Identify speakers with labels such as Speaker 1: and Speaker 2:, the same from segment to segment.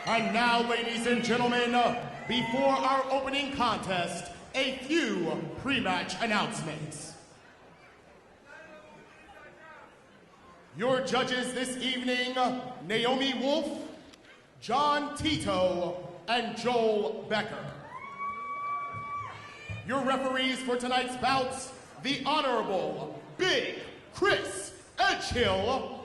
Speaker 1: And now, ladies and gentlemen, before our opening contest, a few pre-match announcements. Your judges this evening, Naomi Wolf, John Tito, and Joel Becker. Your referees for tonight's bouts, the Honorable Big Chris Edgehill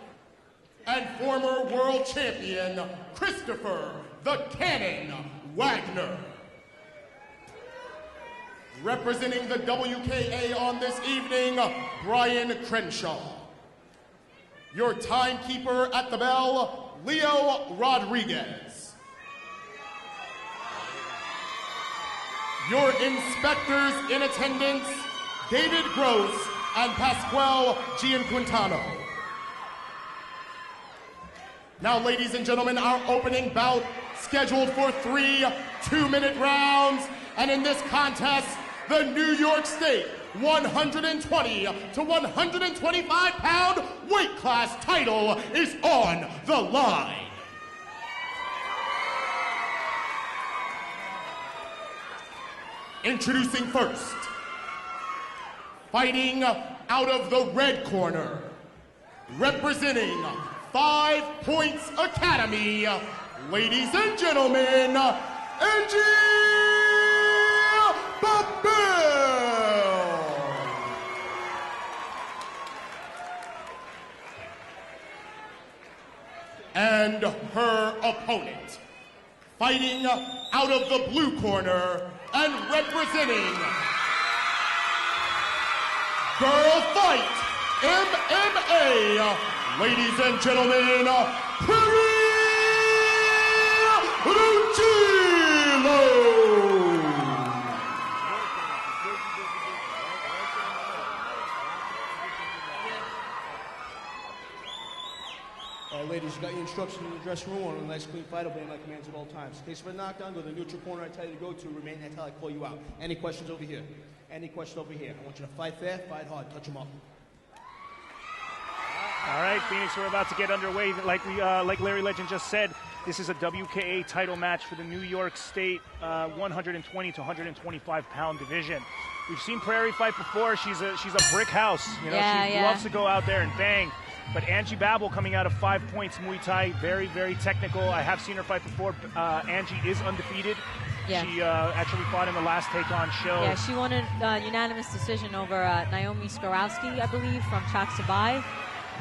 Speaker 1: and former world champion Christopher the Cannon Wagner. Representing the WKA on this evening, Brian Crenshaw. Your timekeeper at the bell, Leo Rodriguez. Your inspectors in attendance, David Gross and Pasquale Gianquintano. Now, ladies and gentlemen, our opening bout scheduled for 3 two-minute rounds. And in this contest, the New York State 120 to 125 pound weight class title is on the line. Introducing first, fighting out of the red corner, representing 5 Points Academy, ladies and gentlemen, Angie Babel. And her opponent, fighting out of the blue corner and representing Girl Fight MMA, ladies and gentlemen, Prairie Rugilo.
Speaker 2: Ladies, you got your instructions in the dressing room on a nice clean fight, obeying my commands at all times. In case of a knockdown, go to the neutral corner I tell you to go to, remain there until I call you out. Any questions over here? Any questions over here? I want you to fight fair, fight hard, touch them up.
Speaker 3: All right, Phoenix, we're about to get underway. Like Larry Legend just said, this is a WKA title match for the New York State 120 to 125 pound division. We've seen Prairie fight before. She's a brick house. You know, she loves to go out there and bang. But Angie Babel coming out of 5 Points Muay Thai, very, very technical. I have seen her fight before. Angie is undefeated. Yeah. She actually fought in the last Take-On show.
Speaker 4: Yeah, she won a unanimous decision over Naomi Skorowski, I believe, from Chaksabai.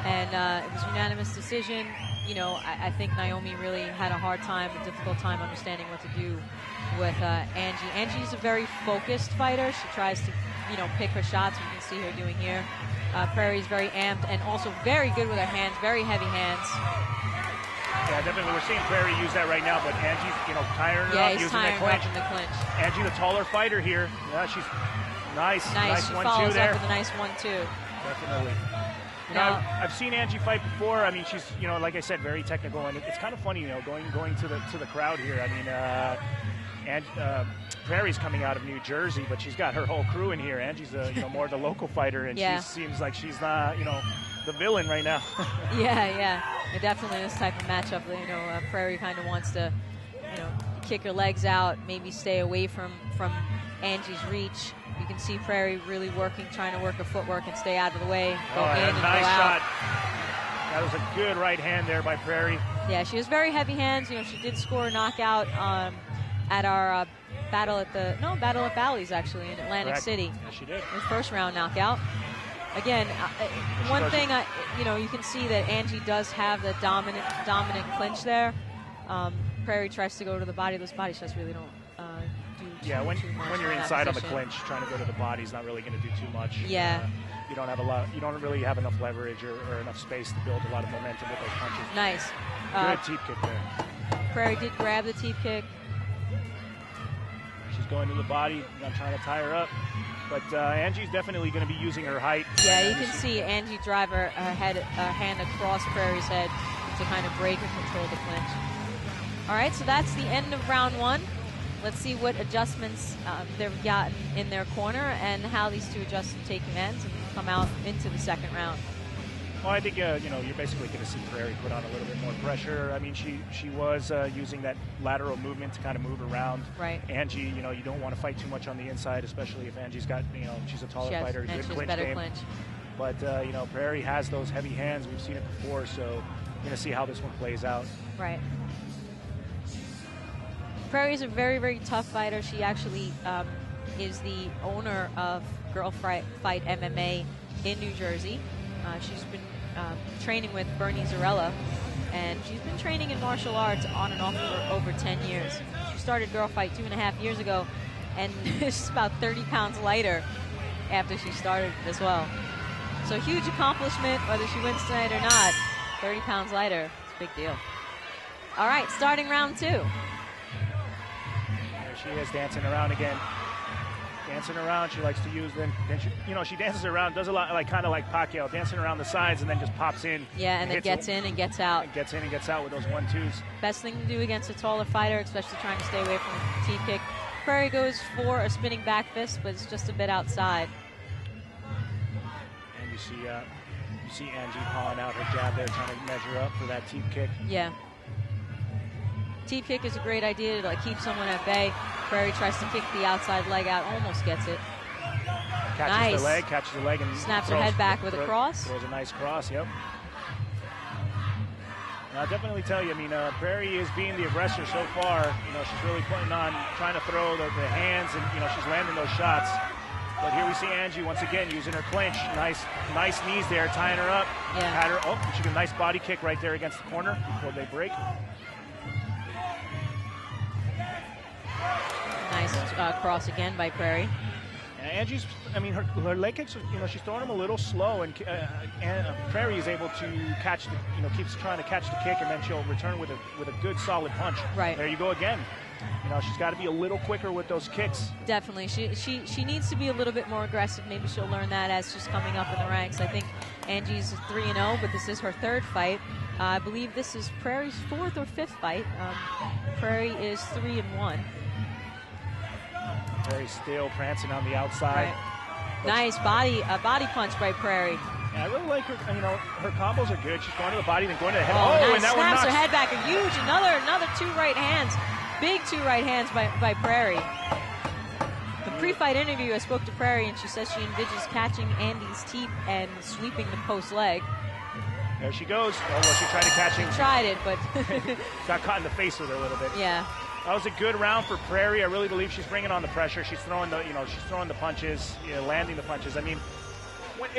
Speaker 4: And it was a unanimous decision. You know, I think Naomi really had a hard time, a difficult time understanding what to do with Angie. Angie's a very focused fighter. She tries to, you know, pick her shots. You can see her doing here. Prairie's very amped and also very good with her hands, very heavy hands.
Speaker 3: Yeah, definitely. We're seeing Prairie use that right now, but Angie's, you know, tiring her up, using the clinch. Angie, the taller fighter here. Yeah, she's nice. Nice 1-2 there.
Speaker 4: Up with a nice 1-2.
Speaker 3: Definitely. You know, I've seen Angie fight before. I mean, she's, you know, like I said, very technical, and it's kind of funny, you know, going to the crowd here. I mean, Prairie's coming out of New Jersey, but she's got her whole crew in here. Angie's you know, more the local fighter, and she seems like she's not, you know, the villain right now.
Speaker 4: yeah. Definitely this type of matchup. You know, Prairie kind of wants to, you know, kick her legs out, maybe stay away from Angie's reach. You can see Prairie really working, trying to work her footwork and stay out of the way. Go in and
Speaker 3: nice
Speaker 4: go out.
Speaker 3: shot. That was a good right hand there by Prairie.
Speaker 4: Yeah, she has very heavy hands. You know, she did score a knockout at our battle at Bally's actually in Atlantic City.
Speaker 3: Yes, she did.
Speaker 4: Her first round knockout. Again, one thing you know, you can see that Angie does have the dominant clinch there. Prairie tries to go to the body. Those body shots really don't do too much.
Speaker 3: When you're inside on the clinch, trying to go to the body is not really going to do too much.
Speaker 4: Yeah.
Speaker 3: You don't have you don't really have enough leverage or enough space to build a lot of momentum with those punches.
Speaker 4: Nice.
Speaker 3: Good teep kick there.
Speaker 4: Prairie did grab the teep kick.
Speaker 3: She's going to the body, not trying to tie her up. But Angie's definitely going to be using her height.
Speaker 4: Yeah, you can see Angie drive her hand across Prairie's head to kind of break and control the clinch. All right, so that's the end of round 1. Let's see what adjustments they've gotten in their corner and how these two adjustments take commands and come out into the second round.
Speaker 3: Well, I think, you're basically going to see Prairie put on a little bit more pressure. I mean, she was using that lateral movement to kind of move around.
Speaker 4: Right.
Speaker 3: Angie, you don't want to fight too much on the inside, especially if Angie's got, she's a taller fighter,
Speaker 4: and
Speaker 3: good
Speaker 4: she has
Speaker 3: clinch
Speaker 4: better
Speaker 3: game.
Speaker 4: clinch.
Speaker 3: But, Prairie has those heavy hands. We've seen it before, so we're going to see how this one plays out.
Speaker 4: Right. Prairie's a very, very tough fighter. She actually is the owner of Girl Fight MMA in New Jersey. She's been training with Bernie Zarella, and she's been training in martial arts on and off for over 10 years. She started Girl Fight 2.5 years ago, and she's about 30 pounds lighter after she started as well. So huge accomplishment, whether she wins tonight or not. 30 pounds lighter, it's a big deal. All right, starting round 2.
Speaker 3: There she is, dancing around again. Dancing around, she likes to use, then she dances around, does a lot, kind of like Pacquiao, dancing around the sides and then just pops in.
Speaker 4: Yeah, and then gets in and gets out.
Speaker 3: Gets in and gets out with those 1-2s.
Speaker 4: Best thing to do against a taller fighter, especially trying to stay away from the teep kick. Prairie goes for a spinning back fist, but it's just a bit outside.
Speaker 3: And you see Angie pawing out her jab there, trying to measure up for that teep kick.
Speaker 4: Yeah. Teep kick is a great idea to keep someone at bay. Prairie tries to kick the outside leg out, almost gets it.
Speaker 3: Catches the leg, and
Speaker 4: snaps her head back with a cross.
Speaker 3: Throws a nice cross, yep. And I'll definitely tell you, Prairie is being the aggressor so far. She's really putting on, trying to throw the hands, and she's landing those shots. But here we see Angie once again using her clinch. Nice knees there, tying her up.
Speaker 4: Yeah.
Speaker 3: Had her. Oh, she got a nice body kick right there against the corner before they break.
Speaker 4: Nice cross again by Prairie.
Speaker 3: Angie's, her leg kicks, she's throwing them a little slow, and Prairie is able to catch keeps trying to catch the kick, and then she'll return with a good solid punch.
Speaker 4: Right.
Speaker 3: There you go again. She's got to be a little quicker with those kicks.
Speaker 4: Definitely. She needs to be a little bit more aggressive. Maybe she'll learn that as she's coming up in the ranks. I think Angie's 3-0, but this is her 3rd fight. I believe this is Prairie's 4th or 5th fight. Prairie is 3-1.
Speaker 3: Prairie still prancing on the outside.
Speaker 4: Right. Nice body punch by Prairie.
Speaker 3: Yeah, I really like her. Her combos are good. She's going to the body, then going to the head.
Speaker 4: Oh, nice.
Speaker 3: And that
Speaker 4: Snaps
Speaker 3: one
Speaker 4: her head back. A huge, another 2 right hands. Big 2 right hands by Prairie. The pre-fight interview, I spoke to Prairie, and she says she envisions catching Andy's teep and sweeping the post leg.
Speaker 3: There she goes. Oh, well, she tried to catch him.
Speaker 4: She tried it, but
Speaker 3: got caught in the face with her a little bit.
Speaker 4: Yeah.
Speaker 3: That was a good round for Prairie. I really believe she's bringing on the pressure. She's throwing the punches, landing the punches. In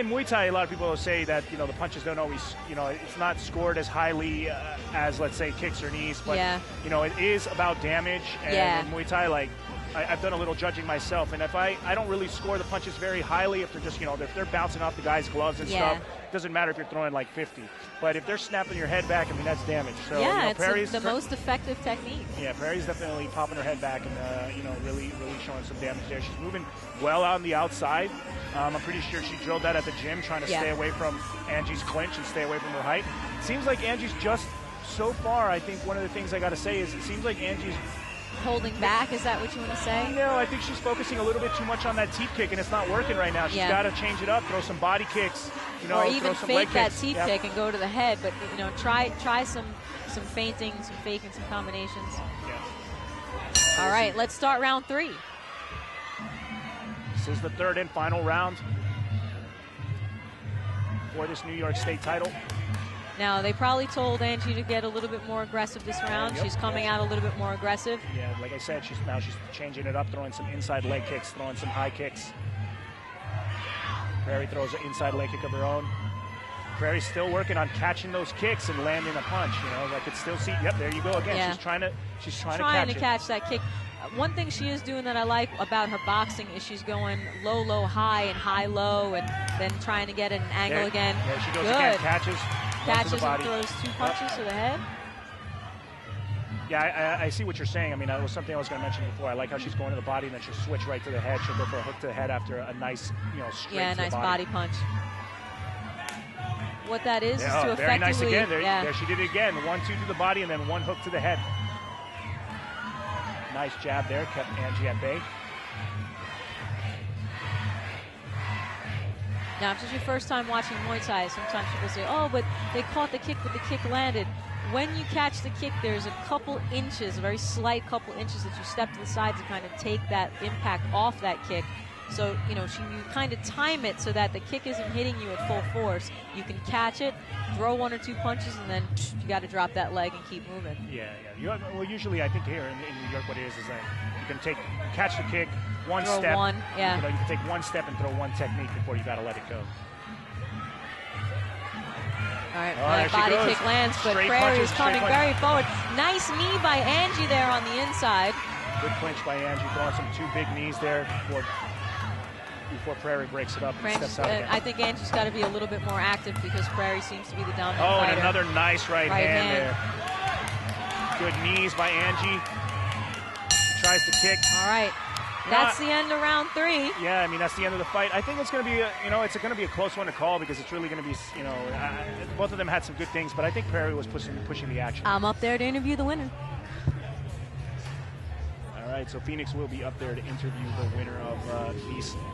Speaker 3: Muay Thai, a lot of people will say that the punches don't always, it's not scored as highly as, let's say, kicks or knees, but it is about damage. And in Muay Thai, I've done a little judging myself, and if I don't really score the punches very highly, if they're just if they're bouncing off the guy's gloves and stuff, it doesn't matter if you're throwing 50. But if they're snapping your head back, that's damage. So
Speaker 4: it's the most effective technique.
Speaker 3: Yeah, Prairie's definitely popping her head back and really showing some damage there. She's moving well on the outside. I'm pretty sure she drilled that at the gym, trying to stay away from Angie's clinch and stay away from her height. It seems like Angie's just so far. I think one of the things I got to say is it seems like Angie's
Speaker 4: holding back. Is that what you want to say?
Speaker 3: No, I think she's focusing a little bit too much on that teep kick, and it's not working right now. She's got to change it up, throw some body kicks,
Speaker 4: or even
Speaker 3: throw some
Speaker 4: fake
Speaker 3: leg
Speaker 4: that
Speaker 3: kicks.
Speaker 4: teep kick and go to the head. But try some feinting, some faking, some combinations.
Speaker 3: Yeah.
Speaker 4: All right, let's start round 3.
Speaker 3: This is the 3rd and final round for this New York State title.
Speaker 4: Now, they probably told Angie to get a little bit more aggressive this round. She's coming out a little bit more aggressive.
Speaker 3: Yeah, like I said, she's changing it up, throwing some inside leg kicks, throwing some high kicks. Prairie throws an inside leg kick of her own. Prairie's still working on catching those kicks and landing a punch. I could still see. Yep, there you go again.
Speaker 4: Yeah.
Speaker 3: She's trying to
Speaker 4: catch that kick. One thing she is doing that I like about her boxing is she's going low, low, high, and high, low, and then trying to get an angle again.
Speaker 3: There she goes
Speaker 4: Good.
Speaker 3: again. Catches
Speaker 4: and throws 2 punches to the head.
Speaker 3: Yeah, I see what you're saying. That was something I was going to mention before. I like how she's going to the body and then she'll switch right to the head. She'll go for a hook to the head after a nice, straight to the
Speaker 4: nice
Speaker 3: body
Speaker 4: punch. What that is to effectively...
Speaker 3: Very nice again. There she did it again. 1-2 to the body and then 1 hook to the head. Nice jab there. Kept Angie at bay.
Speaker 4: Now, if it's your first time watching Muay Thai, sometimes people say, oh, but they caught the kick, but the kick landed. When you catch the kick, there's a couple inches, a very slight couple inches that you step to the side to kind of take that impact off that kick. So, you kind of time it so that the kick isn't hitting you at full force. You can catch it, throw one or two punches, and then you got to drop that leg and keep moving.
Speaker 3: Yeah. Well, usually I think here in New York what it is that you can catch the kick, throw step.
Speaker 4: One, yeah.
Speaker 3: You can take one step and throw one technique before you got to let it go.
Speaker 4: All right, body kick lands, but Prairie is coming very forward. Nice knee by Angie there on the inside.
Speaker 3: Good clinch by Angie, throwing some two big knees there before Prairie breaks it up and steps out again.
Speaker 4: I think Angie's got to be a little bit more active because Prairie seems to be the dominant fighter.
Speaker 3: And another nice right hand there. Good knees by Angie. Tries to kick.
Speaker 4: All right. That's the end of round 3.
Speaker 3: Yeah, I mean, that's the end of the fight. I think it's going to be, it's going to be a close one to call because it's really going to be, both of them had some good things, but I think Prairie was pushing the action.
Speaker 4: I'm up there to interview the winner.
Speaker 3: All right, so Phoenix will be up there to interview the winner of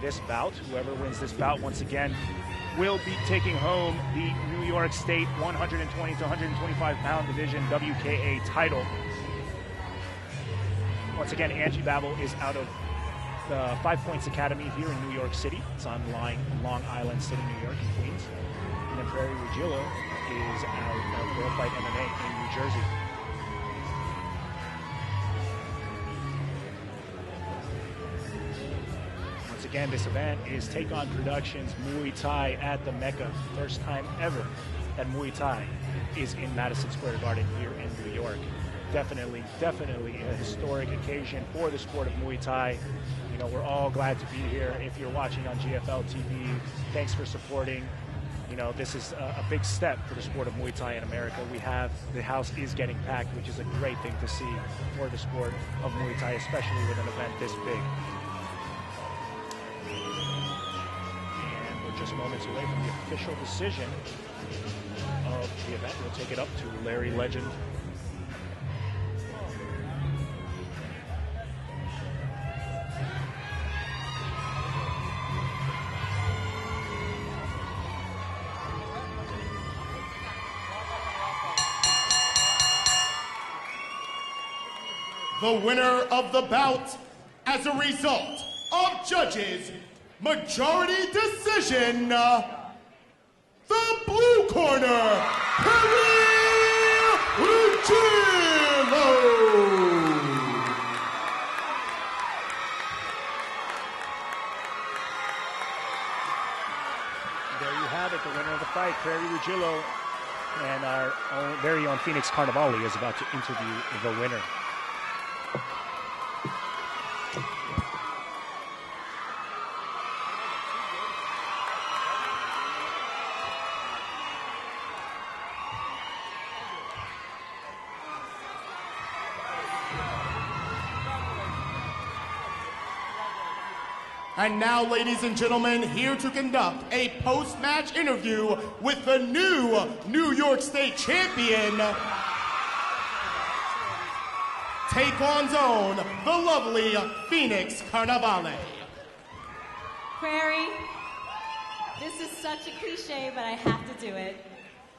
Speaker 3: this bout. Whoever wins this bout, once again, will be taking home the New York State 120 to 125-pound division WKA title. Once again, Angie Babel is out of the 5 Points Academy here in New York City. It's on Long Island City, New York, in Queens. And then Prairie Rugilo is out of Girl Fight MMA in New Jersey. Once again, this event is Take On Productions Muay Thai at the Mecca. First time ever that Muay Thai is in Madison Square Garden here in New York. Definitely a historic occasion for the sport of Muay Thai. We're all glad to be here. If you're watching on GFL TV, thanks for supporting. This is a big step for the sport of Muay Thai in America. The house is getting packed, which is a great thing to see for the sport of Muay Thai, especially with an event this big. And we're just moments away from the official decision of the event. We'll take it up to Larry Legend.
Speaker 1: The winner of the bout, as a result of judges' majority decision, the blue corner, Prairie Rugilo.
Speaker 3: There you have it, the winner of the fight, Prairie Rugilo, and our very own Phoenix Carnivale is about to interview the winner.
Speaker 1: And now, ladies and gentlemen, here to conduct a post-match interview with the new New York State champion, Take On's own, the lovely Phoenix Carnivale.
Speaker 5: Prairie, this is such a cliche, but I have to do it.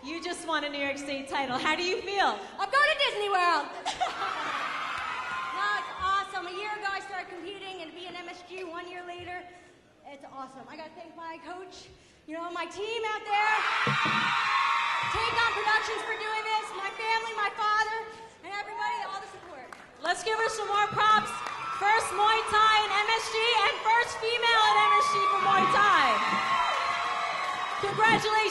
Speaker 5: You just won a New York State title. How do you feel? I'm going to Disney World. No, it's awesome. A year ago, I started competing and be an MSG 1 year later. It's awesome. I got to thank my coach, my team out there. Take On Productions for doing this, my family, my father, and everybody, all the support.
Speaker 4: Let's give her some more props. First Muay Thai in MSG and first female in MSG for Muay Thai. Congratulations.